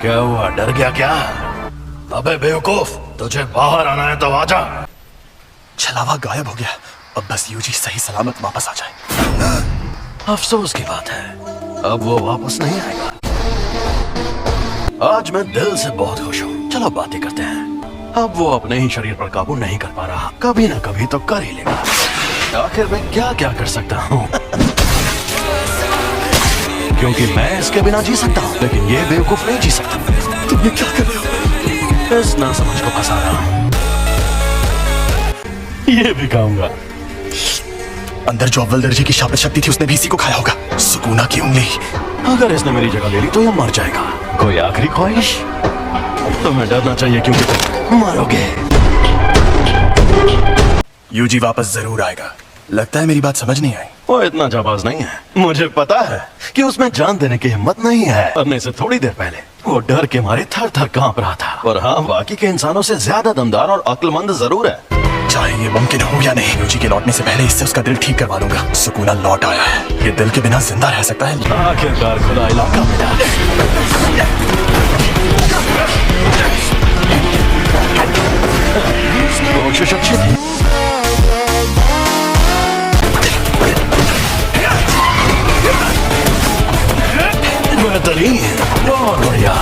क्या हुआ, डर गया क्या? अबे बेवकूफ, तुझे बाहर आना है तो आजा। छलावा गायब हो गया। अब बस यूजी सही सलामत वापस आ जाए। अफसोस की बात है, अब वो वापस नहीं आएगा। आज मैं दिल से बहुत खुश हूँ। चलो बातें करते हैं। अब वो अपने ही शरीर पर काबू नहीं कर पा रहा, कभी ना कभी तो कर ही लेगा। आखिर मैं क्या क्या कर सकता हूँ? क्योंकि मैं इसके बिना जी सकता हूँ, लेकिन ये बेवकूफ नहीं जी सकता। तुम ये क्या कर रहे हो? इस नासमझ को फंसा रहा हूँ। ये भी खाऊंगा। अंदर जो अव्वल दर्जे की शापित शक्ति थी उसने भी इसी को खाया होगा। सुकूना की उंगली। अगर इसने मेरी जगह ले ली तो यह मर जाएगा। कोई आखिरी ख्वाहिश? तुम्हें डरना चाहिए क्योंकि तुम मरोगे। यूजी वापस जरूर आएगा। लगता है मेरी बात समझ नहीं आई। वो इतना जाबाज नहीं है। मुझे पता है कि उसमें जान देने की हिम्मत नहीं है। मरने से थोड़ी देर पहले वो डर के मारे थर थर कांप रहा था। और हाँ, बाकी के इंसानों से ज्यादा दमदार और अक्लमंद जरूर है। चाहे ये मुमकिन हो या नहीं, यूजी के लौटने से पहले इससे उसका दिल ठीक करवा लूंगा। सुकूना लौट आया है। ये दिल के बिना जिंदा रह सकता है। आखिरकार खुला इलाका मिला। कोशिश अच्छी थी। बेहतरीन, बहुत बढ़िया।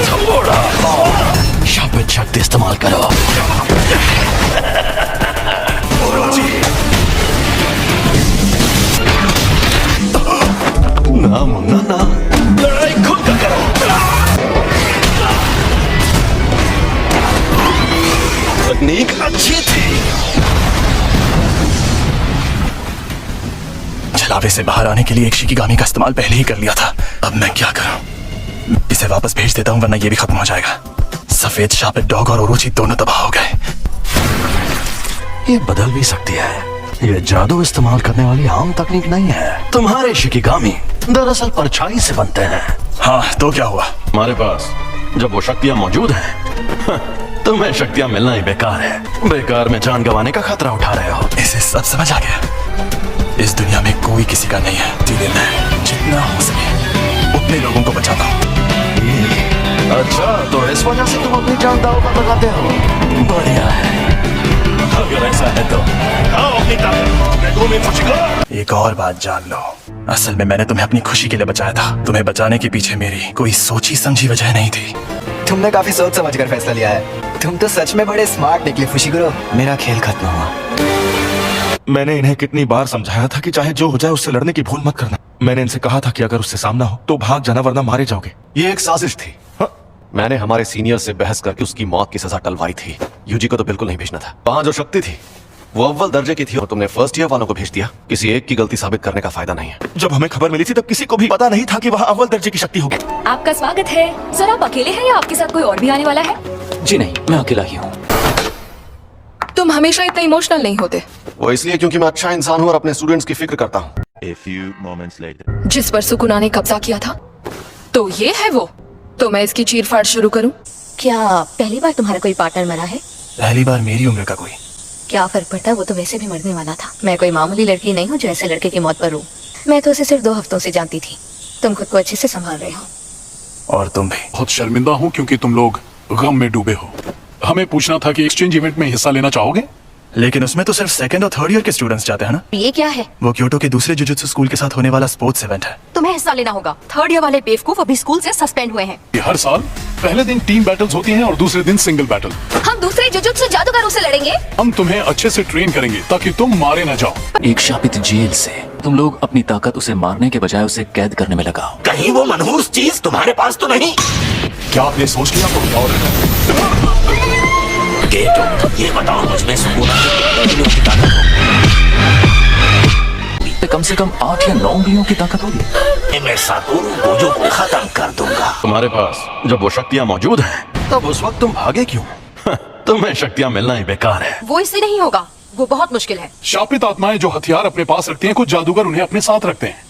थोड़ा शापित शक्ति इस्तेमाल करो। ना मुन्ना ना, लड़ाई खुद का करो। तकनीक अच्छी थी। छलावे से बाहर आने के लिए एक शिकिगामी का इस्तेमाल पहले ही कर लिया था। अब मैं क्या करूं? इसे वापस भेज देता हूं वरना ये भी खत्म हो जाएगा। सफेद शापित डॉग और ओरोची दोनों तबाह हो गए। ये बदल भी सकती है। ये जादू इस्तेमाल करने वाली आम तकनीक नहीं है। तुम्हारे शिकिगामी दरअसल परछाई से बनते हैं। हाँ, तो क्या हुआ? हमारे पास जब वो शक्तियाँ मौजूद हैं, तुम्हें शक्तियाँ मिलना ही बेकार है। बेकार में जान गंवाने का खतरा उठा रहे हो। इसे सब समझ आ गया। इस दुनिया में कोई किसी का नहीं है। धीरे मैं जितना हो सके उतने लोगों को बचाता हूँ। अच्छा, तो इस वजह से तुम अपनी जान दांव पर लगाते हो। बढ़िया है। अगर ऐसा है तो आओ अपनी ताकत। एक और बात जान लो, असल में मैंने तुम्हें अपनी खुशी के लिए बचाया था। तुम्हें बचाने के पीछे मेरी कोई सोची समझी वजह नहीं थी। तुमने काफी सोच समझ कर फैसला लिया है। तुम तो सच में बड़े स्मार्ट निकले फुशिकुरो। मेरा खेल खत्म हुआ। मैंने इन्हें कितनी बार समझाया था कि चाहे जो हो जाए उससे लड़ने की भूल मत करना। मैंने इनसे कहा था कि अगर उससे सामना हो तो भाग जाना वरना मारे जाओगे। ये एक साजिश थी। मैंने हमारे सीनियर से बहस करके उसकी मौत की सजा टलवाई थी। यूजी को तो बिल्कुल नहीं भेजना था। वहां जो शक्ति थी वो अव्वल दर्जे की थी और तुमने फर्स्ट ईयर वालों को भेज दिया। किसी एक की गलती साबित करने का फायदा नहीं है। जब हमें खबर मिली थी तब किसी को भी पता नहीं था कि वहाँ अव्वल दर्जे की शक्ति होगी। आपका स्वागत है। सर, आप अकेले हैं या आपके साथ कोई और भी आने वाला है? जी नहीं, मैं अकेला ही हूँ। तुम हमेशा इतने इमोशनल नहीं होते। वो इसलिए क्योंकि मैं अच्छा इंसान हूँ और अपने स्टूडेंट्स की फिक्र करता हूँ। जिस पर सुकुना ने कब्जा किया था, तो ये है वो। तो मैं इसकी चीरफाड़ शुरू करूं? क्या पहली बार तुम्हारा कोई पार्टनर मरा है? पहली बार मेरी उम्र का कोई। क्या फर्क पड़ता है, वो तो वैसे भी मरने वाला था। मैं कोई मामूली लड़की नहीं हूँ जो ऐसे लड़के की मौत पर रो। मैं तो उसे सिर्फ 2 हफ्तों से जानती थी। तुम खुद को अच्छे से संभाल रहे हो। और तुम भी। बहुत शर्मिंदा हूँ क्योंकि तुम लोग गम में डूबे हो। हमें पूछना था कि एक्सचेंज इवेंट में हिस्सा लेना चाहोगे? लेकिन उसमें तो सिर्फ सेकंड और थर्ड ईयर के स्टूडेंट्स जाते हैं ना। ये क्या है? वो क्योटो के दूसरे जुजुत्सु स्कूल के साथ होने वाला स्पोर्ट्स इवेंट है। तुम्हें हिस्सा लेना होगा। थर्ड ईयर वाले बेवकूफ अभी स्कूल से सस्पेंड हुए हैं। ये हर साल पहले दिन टीम बैटल्स होती हैं और दूसरे दिन सिंगल बैटल। हम दूसरे जुजुत्सु जादूगरों से लड़ेंगे। हम तुम्हें अच्छे से ट्रेन करेंगे ताकि तुम मारे न जाओ। एक शापित जेल से तुम लोग अपनी ताकत उसे मारने के बजाय उसे कैद करने में लगाओ। कहीं वो मनहूस चीज तुम्हारे पास तो नहीं? क्या आपने सोच लिया तो और ये बताओ, मुझमें सुकूना की ताकत हो? कम से कम 8 या 9 उंगलियों की ताकत होगी। मैं सातोरु गोजो को खत्म कर दूंगा। तुम्हारे पास जब वो शक्तियाँ मौजूद हैं, तब उस वक्त तुम भागे क्यों? तुम्हें शक्तियाँ मिलना ही बेकार है। वो इससे नहीं होगा, वो बहुत मुश्किल है। शापित आत्माएं जो हथियार अपने पास रखती हैं, कुछ जादूगर उन्हें अपने साथ रखते हैं।